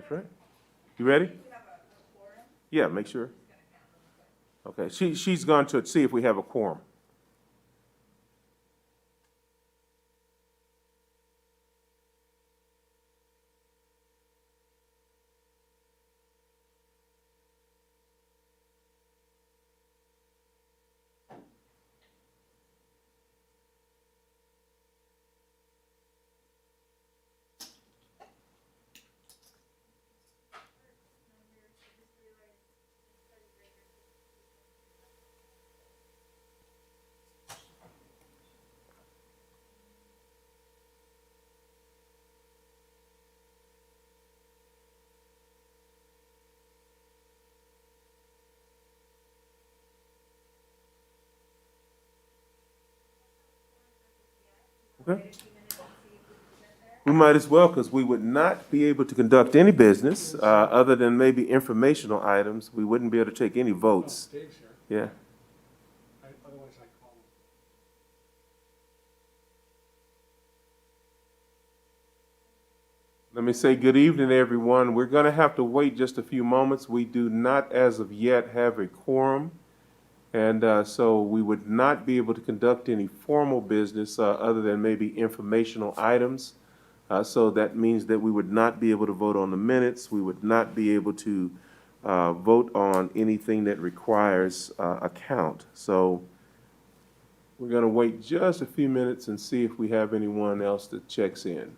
That's right. You ready? Yeah, make sure. Okay, she's going to see if we have a quorum. Okay. We might as well, because we would not be able to conduct any business other than maybe informational items. We wouldn't be able to take any votes. Dave's here. Yeah. Otherwise I call him. Let me say good evening, everyone. We're going to have to wait just a few moments. We do not, as of yet, have a quorum. And so we would not be able to conduct any formal business other than maybe informational items. So that means that we would not be able to vote on the minutes. We would not be able to vote on anything that requires a count. So we're going to wait just a few minutes and see if we have anyone else that checks in.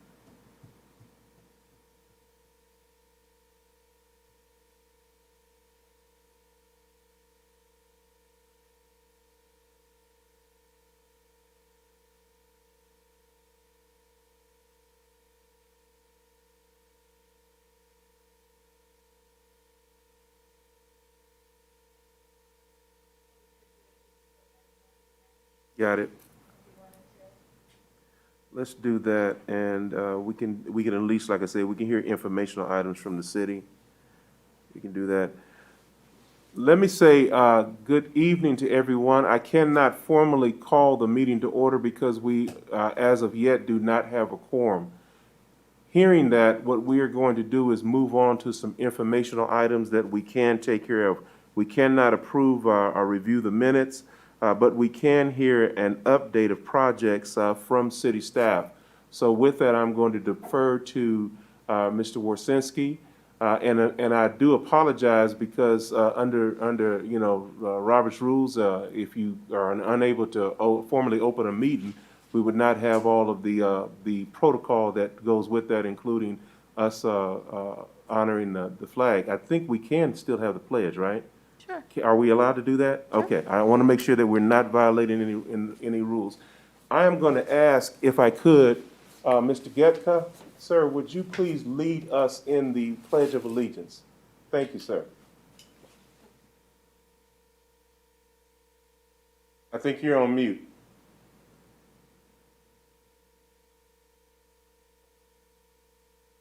Got it. Let's do that, and we can at least, like I said, we can hear informational items from the city. We can do that. Let me say good evening to everyone. I cannot formally call the meeting to order because we, as of yet, do not have a quorum. Hearing that, what we are going to do is move on to some informational items that we can take care of. We cannot approve or review the minutes, but we can hear an update of projects from city staff. So with that, I'm going to defer to Mr. Warsinski. And I do apologize because under Robert's rules, if you are unable to formally open a meeting, we would not have all of the protocol that goes with that, including us honoring the flag. I think we can still have the pledge, right? Sure. Are we allowed to do that? Sure. Okay, I want to make sure that we're not violating any rules. I am going to ask, if I could, Mr. Getka, sir, would you please lead us in the Pledge of Allegiance? Thank you, sir. I think you're on mute.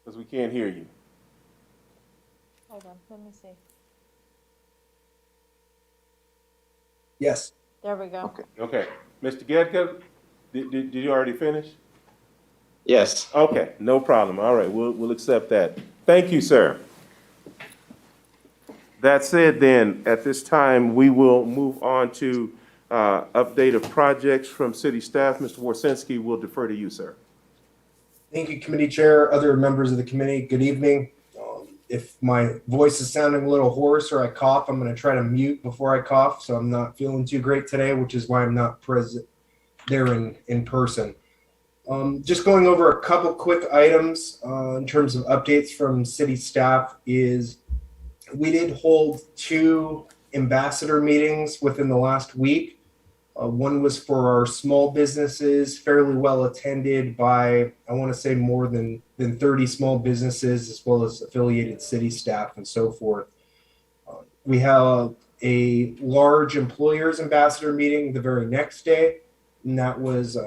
Because we can't hear you. Hold on, let me see. Yes. There we go. Okay. Mr. Getka, did you already finish? Yes. Okay, no problem. All right, we'll accept that. Thank you, sir. That said, then, at this time, we will move on to update of projects from city staff. Mr. Warsinski, will defer to you, sir. Thank you, committee chair, other members of the committee. Good evening. If my voice is sounding a little hoarse or I cough, I'm going to try to mute before I cough. So I'm not feeling too great today, which is why I'm not present there in person. Just going over a couple quick items in terms of updates from city staff is we did hold 2 ambassador meetings within the last week. One was for our small businesses, fairly well attended by, I want to say, more than 30 small businesses, as well as affiliated city staff and so forth. We have a large employers ambassador meeting the very next day, and that was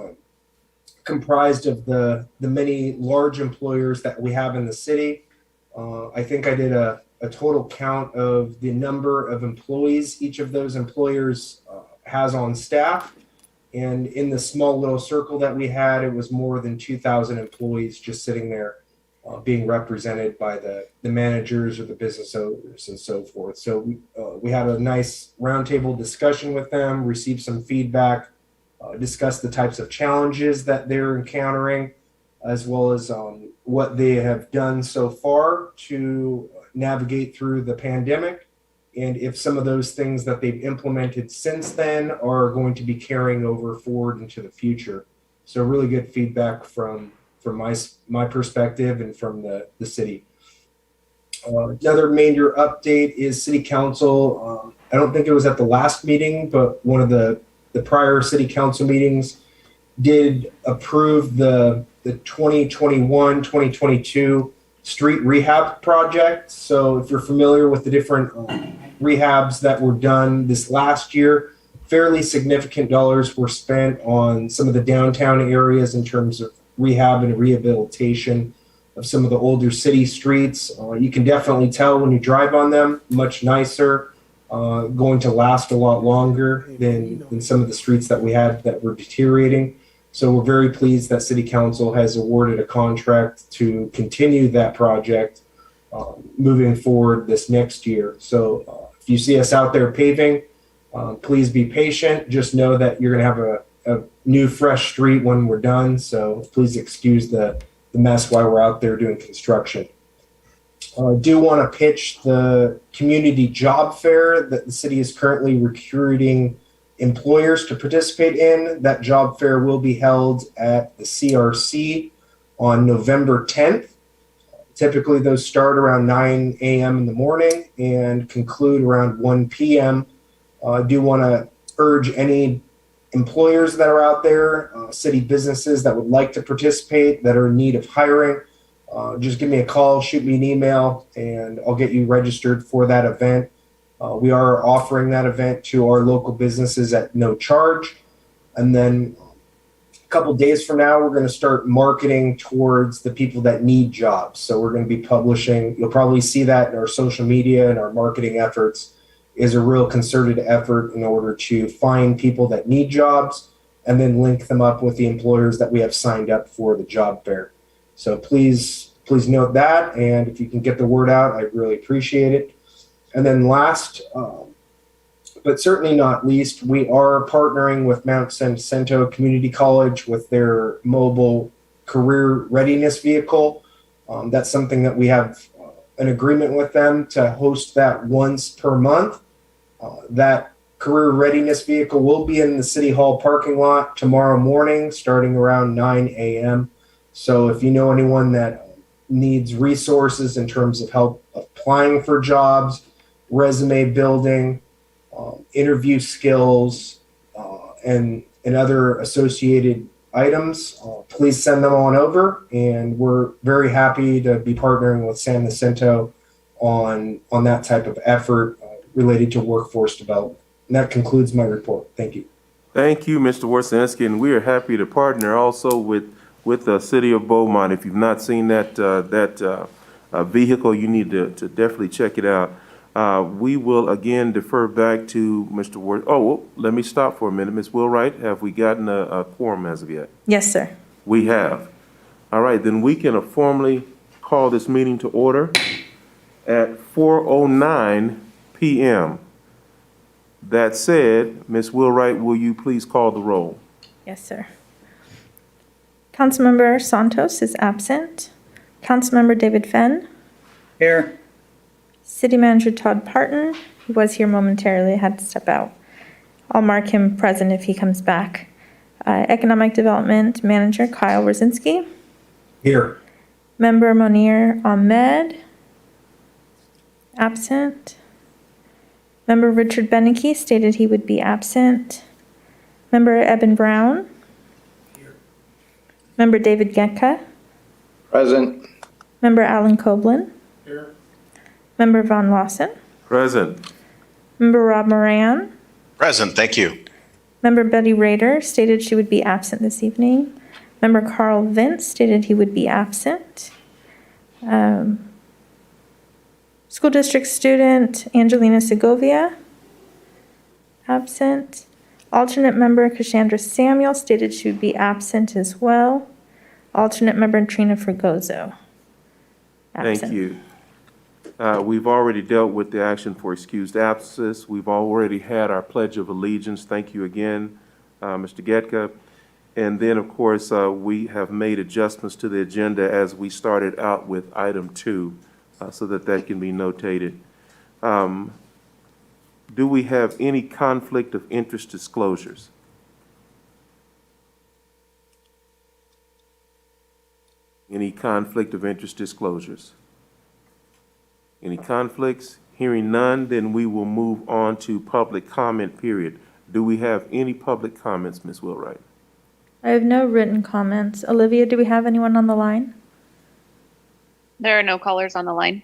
comprised of the many large employers that we have in the city. I think I did a total count of the number of employees each of those employers has on staff. And in the small little circle that we had, it was more than 2,000 employees just sitting there being represented by the managers or the business owners and so forth. So we had a nice roundtable discussion with them, received some feedback, discussed the types of challenges that they're encountering, as well as what they have done so far to navigate through the pandemic, and if some of those things that they've implemented since then are going to be carrying over forward into the future. So really good feedback from my perspective and from the city. Another major update is city council. I don't think it was at the last meeting, but one of the prior city council meetings did approve the 2021-2022 street rehab project. So if you're familiar with the different rehabs that were done this last year, fairly significant dollars were spent on some of the downtown areas in terms of rehab and rehabilitation of some of the older city streets. You can definitely tell when you drive on them, much nicer, going to last a lot longer than some of the streets that we had that were deteriorating. So we're very pleased that City Council has awarded a contract to continue that project moving forward this next year. So if you see us out there paving, please be patient. Just know that you're going to have a new, fresh street when we're done. So please excuse the mess while we're out there doing construction. I do want to pitch the community job fair that the city is currently recruiting employers to participate in. That job fair will be held at the CRC on November 10th. Typically, those start around 9 a.m. in the morning and conclude around 1 p.m. I do want to urge any employers that are out there, city businesses that would like to participate, that are in need of hiring, just give me a call, shoot me an email, and I'll get you registered for that event. We are offering that event to our local businesses at no charge. And then a couple days from now, we're going to start marketing towards the people that need jobs. So we're going to be publishing, you'll probably see that in our social media and our marketing efforts is a real concerted effort in order to find people that need jobs and then link them up with the employers that we have signed up for the job fair. So please note that. And if you can get the word out, I'd really appreciate it. And then last, but certainly not least, we are partnering with Mount San Jacinto Community College with their mobile career readiness vehicle. That's something that we have an agreement with them to host that once per month. That career readiness vehicle will be in the City Hall parking lot tomorrow morning, starting around 9 a.m. So if you know anyone that needs resources in terms of help applying for jobs, resume building, interview skills, and other associated items, please send them on over. And we're very happy to be partnering with San Jacinto on that type of effort related to workforce development. And that concludes my report. Thank you. Thank you, Mr. Warsinski, and we are happy to partner also with the City of Beaumont. If you've not seen that vehicle, you need to definitely check it out. We will again defer back to Mr. Ward. Oh, well, let me stop for a minute. Ms. Wheelwright, have we gotten a quorum as of yet? Yes, sir. We have. All right, then we can formally call this meeting to order at 4:09 p.m. That said, Ms. Wheelwright, will you please call the roll? Yes, sir. Councilmember Santos is absent. Councilmember David Fenn. Here. City Manager Todd Parton, he was here momentarily, had to step out. I'll mark him present if he comes back. Economic Development Manager Kyle Wrzinski. Here. Member Monir Ahmed, absent. Member Richard Beneke stated he would be absent. Member Eben Brown. Here. Member David Getka. Present. Member Alan Coblin. Here. Member Von Lawson. Present. Member Rob Moran. Present, thank you. Member Betty Rader stated she would be absent this evening. Member Carl Vince stated he would be absent. School District Student Angelina Segovia, absent. Alternate Member Cassandra Samuel stated she would be absent as well. Alternate Member Trina Fregoso. absent. Thank you. We've already dealt with the action for excused absences. We've already had our Pledge of Allegiance. Thank you again, Mr. Getka. And then, of course, we have made adjustments to the agenda as we started out with item 2, so that can be notated. Do we have any conflict of interest disclosures? Any conflict of interest disclosures? Any conflicts? Hearing none, then we will move on to public comment period. Do we have any public comments, Ms. Wheelwright? I have no written comments. Olivia, do we have anyone on the line? There are no callers on the line.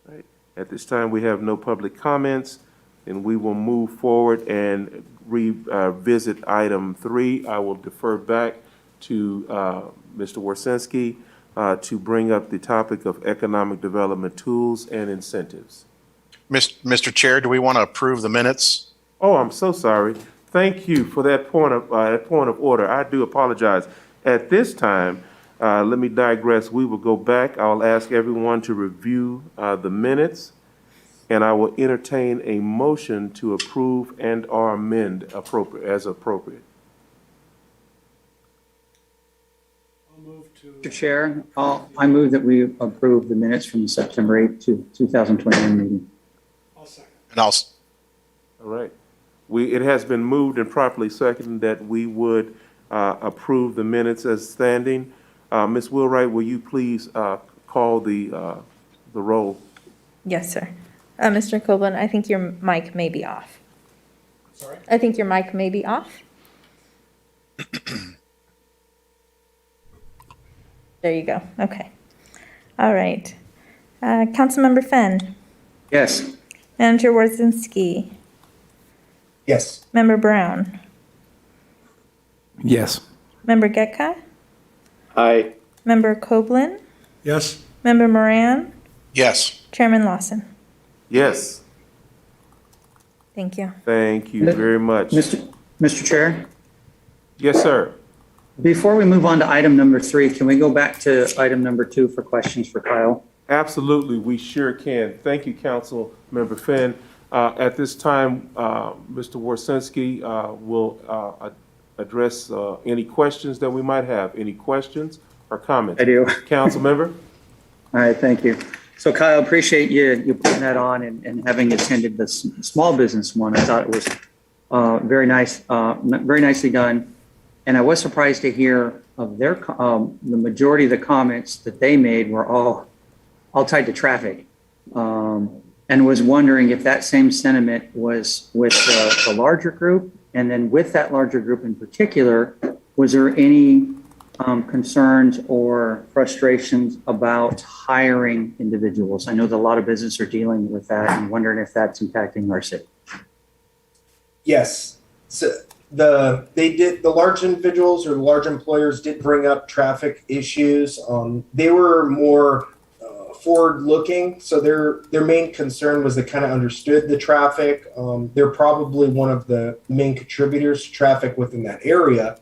Right. At this time, we have no public comments, and we will move forward and revisit item 3. I will defer back to Mr. Warsinski to bring up the topic of economic development tools and incentives. Mr. Chair, do we want to approve the minutes? Oh, I'm so sorry. Thank you for that point of order. I do apologize. At this time, let me digress. We will go back. I'll ask everyone to review the minutes, and I will entertain a motion to approve and/or amend as appropriate. I'll move to. Mr. Chair, I move that we approve the minutes from the September 8th, 2021 meeting. I'll second. And I'll, All right. It has been moved and properly seconded that we would approve the minutes as standing. Ms. Wheelwright, will you please call the roll? Yes, sir. Mr. Copeland, I think your mic may be off. Sorry? I think your mic may be off. There you go. Okay. All right. Councilmember Fenn, Yes. Manager Warzinski, Yes. Member Brown, Yes. Member Getka, Aye. Member Copeland, Yes. Member Moran, yes. Chairman Lawson. Yes. Thank you. Thank you very much. Mr. Chair, Yes, sir. before we move on to item number 3, can we go back to item number 2 for questions for Kyle? Absolutely, we sure can. Thank you, Council Member Finn. At this time, Mr. Warsinski will address any questions that we might have. Any questions or comments? I do. Council Member? All right, thank you. So Kyle, appreciate you putting that on and having attended the small business one. I thought it was very nice, very nicely done. And I was surprised to hear of the majority of the comments that they made were all tied to traffic. And was wondering if that same sentiment was with the larger group. And then with that larger group in particular, was there any concerns or frustrations about hiring individuals? I know that a lot of businesses are dealing with that and wondering if that's impacting our city. Yes. So the large individuals or the large employers did bring up traffic issues. They were more forward-looking, so their main concern was they kind of understood the traffic. They're probably one of the main contributors to traffic within that area,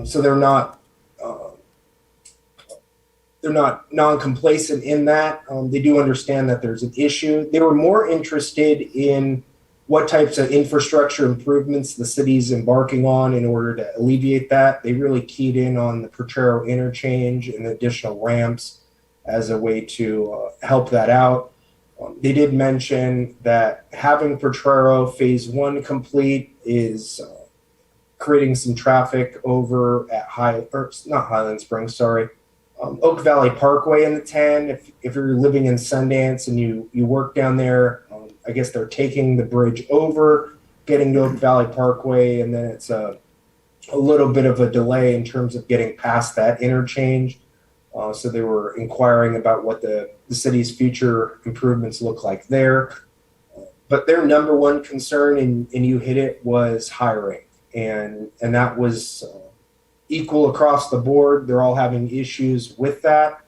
so they're not non-complacent in that. They do understand that there's an issue. They were more interested in what types of infrastructure improvements the city's embarking on in order to alleviate that. They really keyed in on the Potrero interchange and additional ramps as a way to help that out. They did mention that having Potrero Phase 1 complete is creating some traffic over at Oak Valley Parkway in the 10. If you're living in Sundance and you work down there, I guess they're taking the bridge over, getting to Oak Valley Parkway, and then it's a little bit of a delay in terms of getting past that interchange. So they were inquiring about what the city's future improvements look like there. But their number one concern, and you hit it, was hiring. And that was equal across the board. They're all having issues with that.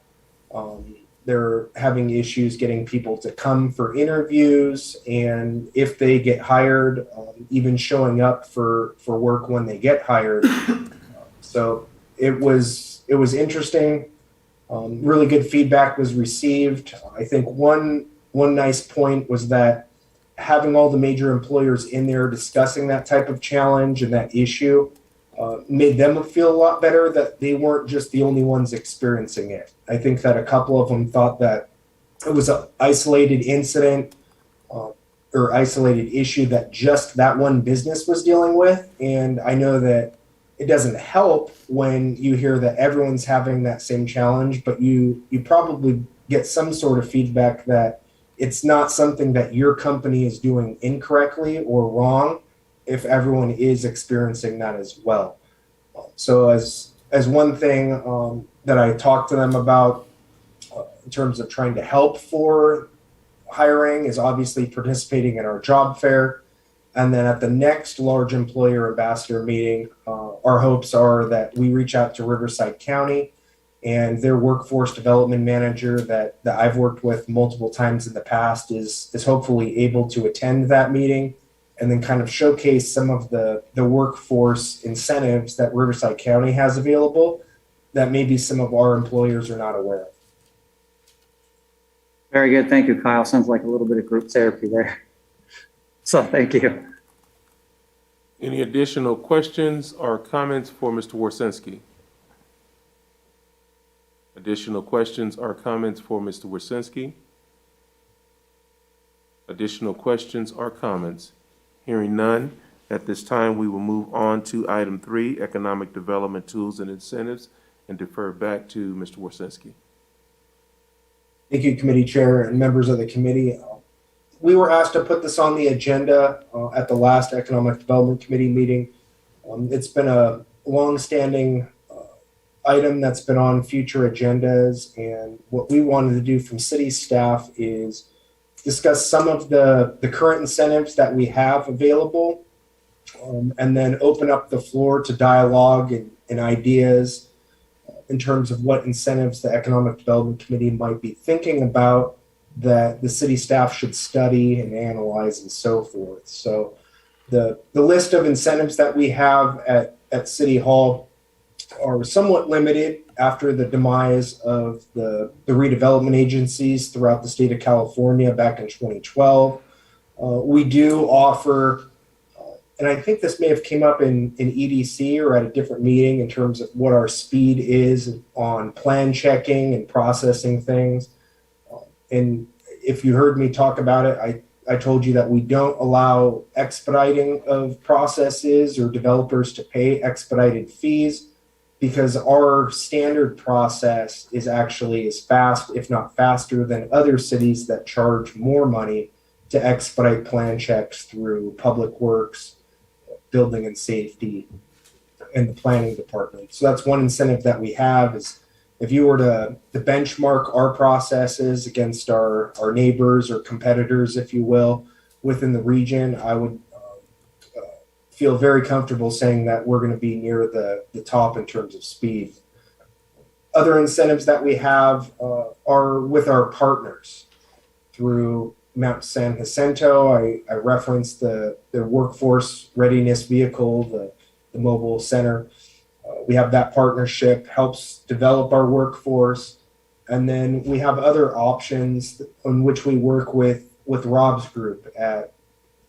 They're having issues getting people to come for interviews. And if they get hired, even showing up for work when they get hired. So it was interesting. Really good feedback was received. I think one nice point was that having all the major employers in there discussing that type of challenge and that issue made them feel a lot better that they weren't just the only ones experiencing it. I think that a couple of them thought that it was an isolated incident or isolated issue that just that one business was dealing with. And I know that it doesn't help when you hear that everyone's having that same challenge, but you probably get some sort of feedback that it's not something that your company is doing incorrectly or wrong if everyone is experiencing that as well. So as one thing that I talked to them about in terms of trying to help for hiring is obviously participating in our job fair. And then at the next large employer ambassador meeting, our hopes are that we reach out to Riverside County and their workforce development manager that I've worked with multiple times in the past is hopefully able to attend that meeting and then kind of showcase some of the workforce incentives that Riverside County has available that maybe some of our employers are not aware of. Very good. Thank you, Kyle. Sounds like a little bit of group therapy there. So thank you. Any additional questions or comments for Mr. Warsinski? Additional questions or comments for Mr. Warsinski? Additional questions or comments? Hearing none, at this time, we will move on to item 3, economic development tools and incentives, and defer back to Mr. Warsinski. Thank you, committee chair and members of the committee. We were asked to put this on the agenda at the last Economic Development Committee meeting. It's been a long-standing item that's been on future agendas, and what we wanted to do from city staff is discuss some of the current incentives that we have available, and then open up the floor to dialogue and ideas in terms of what incentives the Economic Development Committee might be thinking about that the city staff should study and analyze and so forth. So the list of incentives that we have at City Hall are somewhat limited after the demise of the redevelopment agencies throughout the state of California back in 2012. We do offer, and I think this may have came up in EDC or at a different meeting in terms of what our speed is on plan checking and processing things. And if you heard me talk about it, I told you that we don't allow expediting of processes or developers to pay expedited fees because our standard process is actually as fast, if not faster, than other cities that charge more money to expedite plan checks through Public Works, Building and Safety, and the Planning Department. So that's one incentive that we have is if you were to benchmark our processes against our neighbors or competitors, if you will, within the region, I would feel very comfortable saying that we're going to be near the top in terms of speed. Other incentives that we have are with our partners through Mount San Jacinto. I referenced the workforce readiness vehicle, the mobile center. We have that partnership, helps develop our workforce. And then we have other options on which we work with Rob's group at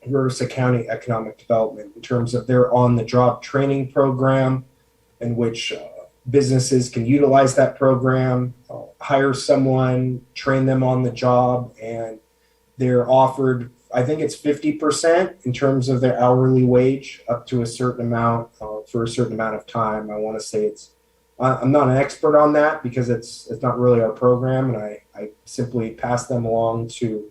Riverside County Economic Development in terms of their on-the-job training program in which businesses can utilize that program, hire someone, train them on the job, and they're offered, I think it's 50% in terms of their hourly wage up to a certain amount for a certain amount of time. I want to say I'm not an expert on that because it's not really our program, and I simply pass them along to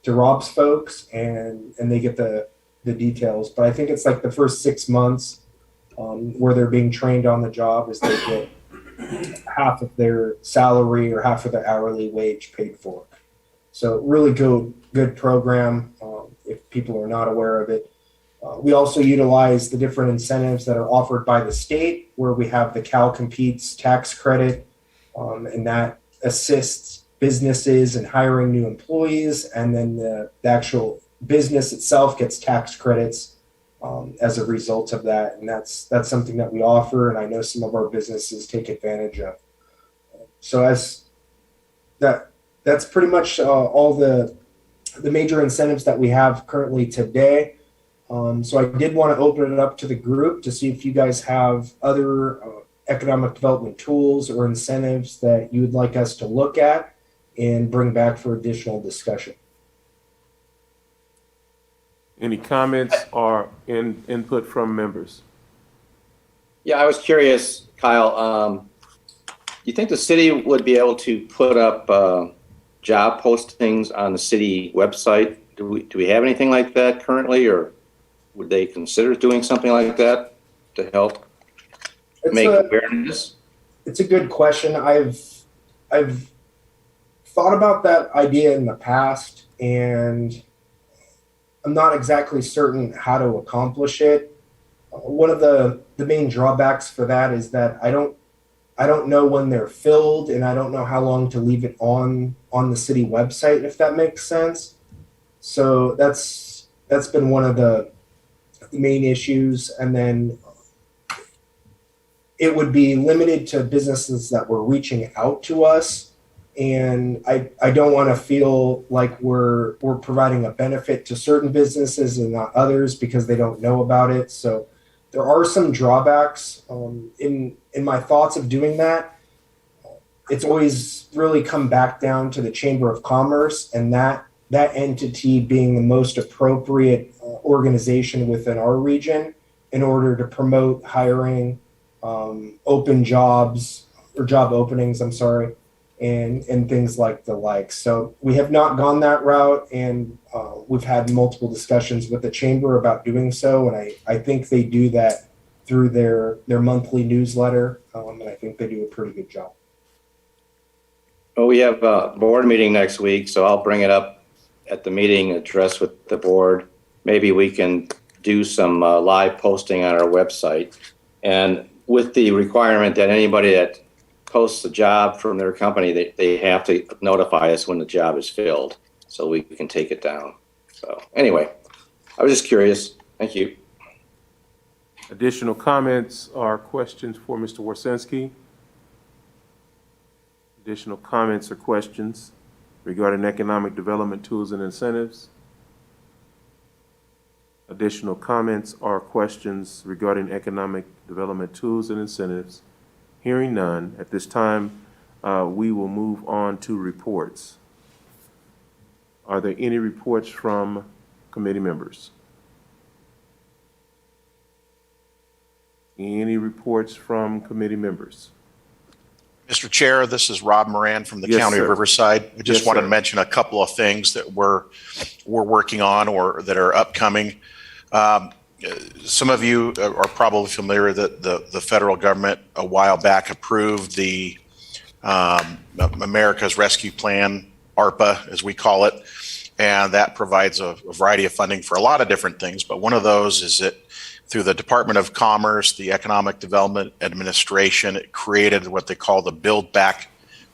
Rob's folks and they get the details. But I think it's like the first 6 months where they're being trained on the job is they get half of their salary or half of their hourly wage paid for. So really good program if people are not aware of it. We also utilize the different incentives that are offered by the state where we have the Cal Competes tax credit and that assists businesses in hiring new employees, and then the actual business itself gets tax credits as a result of that. And that's something that we offer, and I know some of our businesses take advantage of. So as that's pretty much all the major incentives that we have currently today. So I did want to open it up to the group to see if you guys have other economic development tools or incentives that you would like us to look at and bring back for additional discussion. Any comments or input from members? Yeah, I was curious, Kyle. You think the city would be able to put up job postings on the city website? Do we have anything like that currently, or would they consider doing something like that to help make awareness? It's a good question. I've thought about that idea in the past, and I'm not exactly certain how to accomplish it. One of the main drawbacks for that is that I don't know when they're filled, and I don't know how long to leave it on the city website, if that makes sense. So that's been one of the main issues. And then it would be limited to businesses that were reaching out to us. And I don't want to feel like we're providing a benefit to certain businesses and not others because they don't know about it. So there are some drawbacks in my thoughts of doing that. It's always really come back down to the Chamber of Commerce and that entity being the most appropriate organization within our region in order to promote hiring, open jobs or job openings, and things like the like. So we have not gone that route, and we've had multiple discussions with the chamber about doing so, and I think they do that through their monthly newsletter, and I think they do a pretty good job. Well, we have a board meeting next week, so I'll bring it up at the meeting, address with the board. Maybe we can do some live posting on our website, and with the requirement that anybody that posts a job from their company, they have to notify us when the job is filled so we can take it down. So anyway, I was just curious. Thank you. Additional comments or questions for Mr. Warsinski? Additional comments or questions regarding economic development tools and incentives? Additional comments or questions regarding economic development tools and incentives? Hearing none, at this time, we will move on to reports. Are there any reports from committee members? Any reports from committee members? Mr. Chair, this is Rob Moran from the Yes, County sir. of Riverside. I just Yes, wanted sir. to mention a couple of things that we're working on or that are upcoming. Some of you are probably familiar that the federal government a while back approved the America's Rescue Plan, ARPA, as we call it, and that provides a variety of funding for a lot of different things. But one of those is that through the Department of Commerce, the Economic Development Administration, it created what they call the Build Back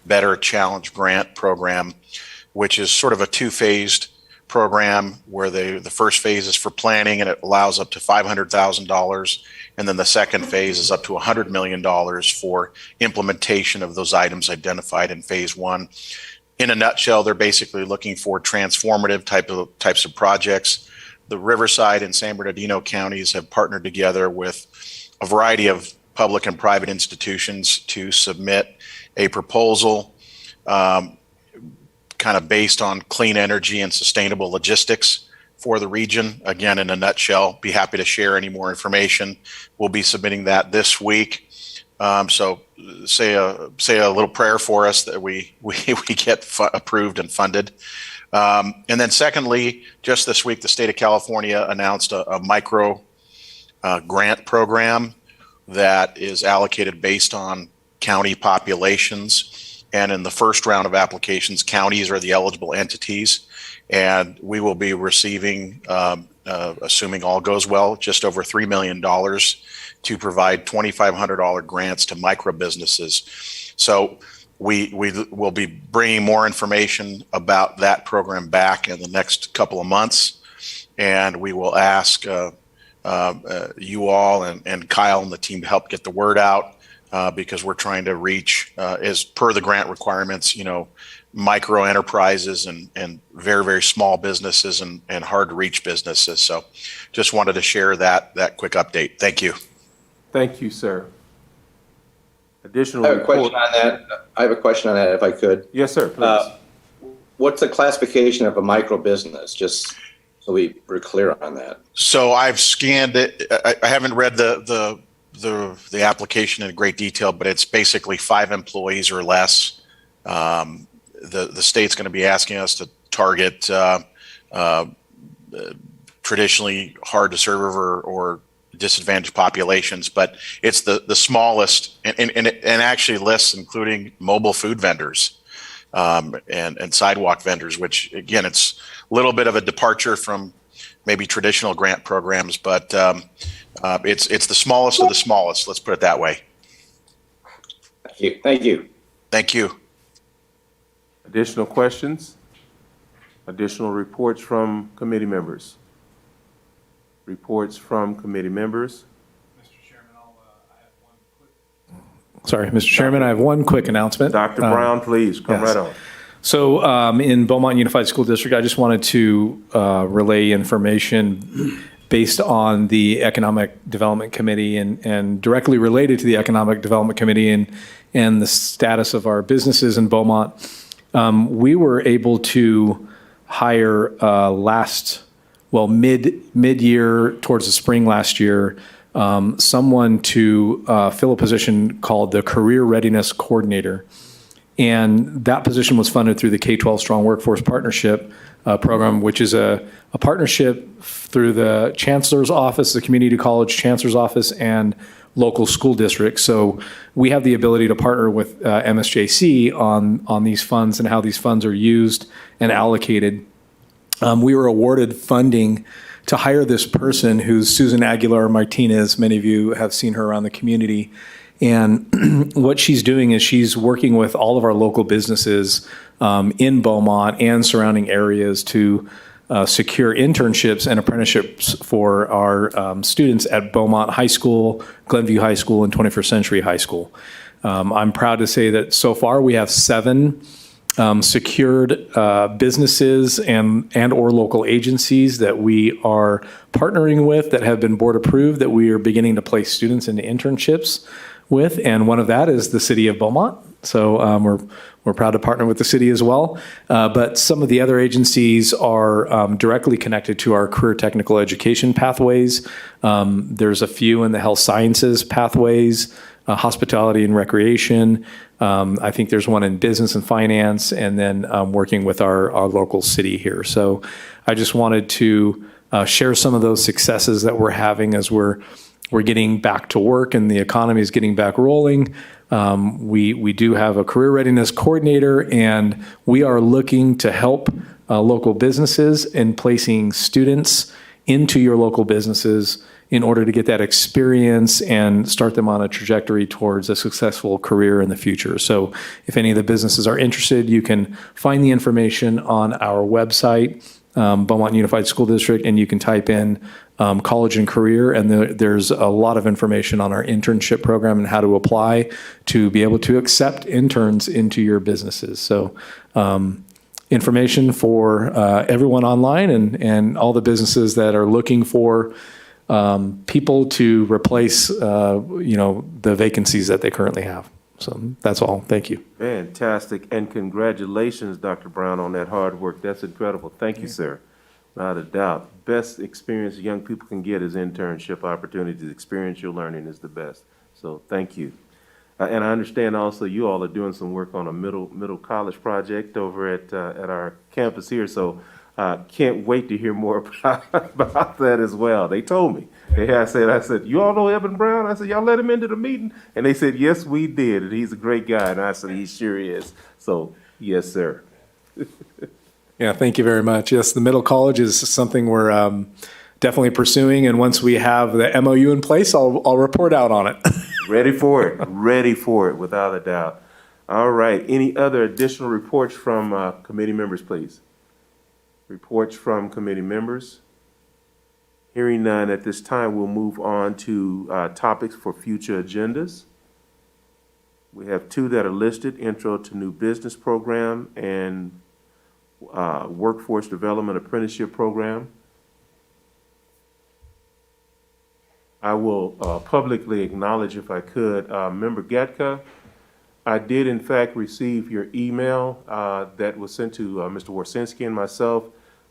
Better Challenge Grant Program, which is sort of a two-phased program where the first phase is for planning and it allows up to $500,000. And then the second phase is up to $100 million for implementation of those items identified in phase one. In a nutshell, they're basically looking for transformative types of projects. The Riverside and San Bernardino counties have partnered together with a variety of public and private institutions to submit a proposal kind of based on clean energy and sustainable logistics for the region. Again, in a nutshell, be happy to share any more information. We'll be submitting that this week. So say a little prayer for us that we get approved and funded. And then secondly, just this week, the state of California announced a micro grant program that is allocated based on county populations. And in the first round of applications, counties are the eligible entities. And we will be receiving, assuming all goes well, just over $3 million to provide $2,500 grants to micro businesses. So we will be bringing more information about that program back in the next couple of months. And we will ask you all and Kyle and the team to help get the word out. because we're trying to reach, as per the grant requirements, micro enterprises and very, very small businesses and hard to reach businesses. So just wanted to share that quick update. Thank you. Thank you, sir. Additional I have a question report. on that. I have a question on that, if I could. Yes, sir, please. What's the classification of a micro business? Just so we're clear on that. So I've scanned it. I haven't read the application in great detail, but it's basically 5 employees or less. The state's going to be asking us to target traditionally hard to serve or disadvantaged populations, but it's the smallest and actually lists including mobile food vendors and sidewalk vendors, which again, it's a little bit of a departure from maybe traditional grant programs, but it's the smallest of the smallest. Let's put it that way. Thank you. Thank you. Thank you. Additional questions? Additional reports from committee members? Reports from committee members? Mr. Chairman, Mr. Chairman, I have one quick announcement. Dr. Brown, please, come yes. right on. So in Beaumont Unified School District, I just wanted to relay information based on the Economic Development Committee and directly related to the Economic Development Committee and the status of our businesses in Beaumont. We were able to hire mid-year towards the spring last year, someone to fill a position called the Career Readiness Coordinator. And that position was funded through the K-12 Strong Workforce Partnership Program, which is a partnership through the Chancellor's Office, the Community College Chancellor's Office, and local school districts. So we have the ability to partner with MSJC on these funds and how these funds are used and allocated. We were awarded funding to hire this person who's Susan Aguilar Martinez. Many of you have seen her around the community. And what she's doing is she's working with all of our local businesses in Beaumont and surrounding areas to secure internships and apprenticeships for our students at Beaumont High School, Glenview High School, and 21st Century High School. I'm proud to say that so far we have 7 secured businesses and or local agencies that we are partnering with that have been board approved that we are beginning to place students into internships with, and one of that is the city of Beaumont. So we're proud to partner with the city as well. But some of the other agencies are directly connected to our career technical education pathways. There's a few in the health sciences pathways, hospitality and recreation. I think there's one in business and finance, and then working with our local city here. So I just wanted to share some of those successes that we're having as we're getting back to work and the economy is getting back rolling. We do have a career readiness coordinator, and we are looking to help local businesses in placing students into your local businesses in order to get that experience and start them on a trajectory towards a successful career in the future. So if any of the businesses are interested, you can find the information on our website, Beaumont Unified School District, and you can type in college and career, and there's a lot of information on our internship program and how to apply to be able to accept interns into your businesses. So information for everyone online and all the businesses that are looking for people to replace the vacancies that they currently have. So that's all. Thank you. Fantastic. And congratulations, Dr. Brown, on that hard work. That's incredible. Thank you, sir. Not a doubt. Best experience young people can get is internship opportunities. Experiential learning is the best. So thank you. And I understand also you all are doing some work on a middle college project over at our campus here. So can't wait to hear more about that as well. They told me. I said, you all know Evan Brown? I said, y'all let him into the meeting? And they said, yes, we did. And he's a great guy. And I said, he sure is. So, yes, sir. Yeah, thank you very much. Yes, the middle college is something we're definitely pursuing, and once we have the MOU in place, I'll report out on it. Ready for it, without a doubt. All right, any other additional reports from committee members, please? Reports from committee members? Hearing none at this time, we'll move on to topics for future agendas. We have two that are listed, Intro to New Business Program and Workforce Development Apprenticeship Program. I will publicly acknowledge, if I could, Member Gatka, I did in fact receive your email that was sent to Mr. Warsinski and myself.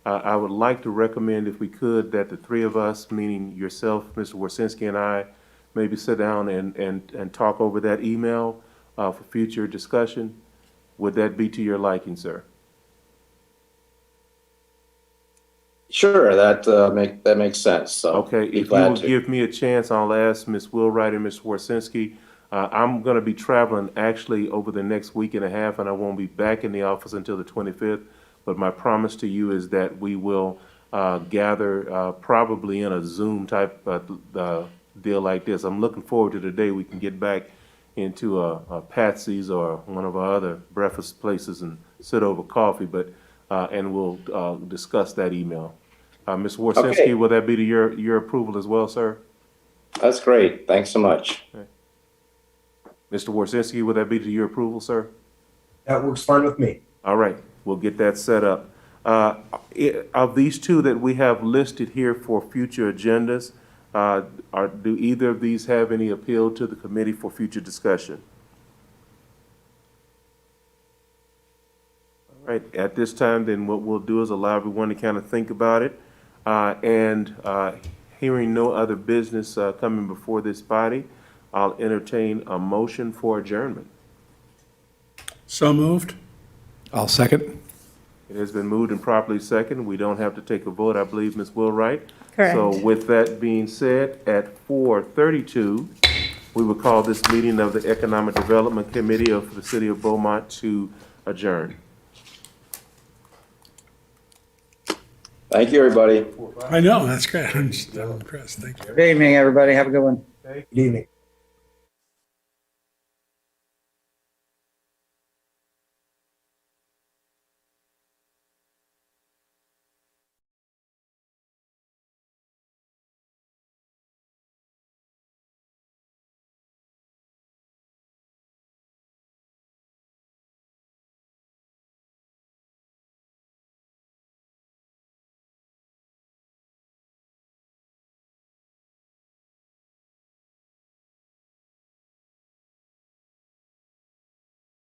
I would like to recommend, if we could, that the three of us, meaning yourself, Mr. Warsinski, and I, maybe sit down and talk over that email for future discussion. Would that be to your liking, sir? Sure, that makes sense. So Okay, be if you glad will to. give me a chance, I'll ask Ms. Wheelwright and Mr. Warsinski. I'm going to be traveling actually over the next week and a half, and I won't be back in the office until the 25th. But my promise to you is that we will gather probably in a Zoom type deal like this. I'm looking forward to the day we can get back into a Patsy's or one of our other breakfast places and sit over coffee, but and we'll discuss that email. Ms. Warsinski, Okay. will that be to your approval as well, sir? That's great. Thanks so much. Mr. Warsinski, will that be to your approval, sir? That works fine with me. All right, we'll get that set up. Of these two that we have listed here for future agendas, do either of these have any appeal to the committee for future discussion? All right, at this time, then what we'll do is allow everyone to kind of think about it. Hearing no other business coming before this body, I'll entertain a motion for adjournment. So moved. I'll second. It has been moved and properly seconded. We don't have to take a vote, I believe, Ms. Wheelwright. Correct. So with that being said, at 4:32, we will call this meeting of the Economic Development Committee of the City of Beaumont to adjourn. Thank you, everybody. I know, that's great. I'm impressed. Thank you. Good evening, everybody. Have a good one. Good evening.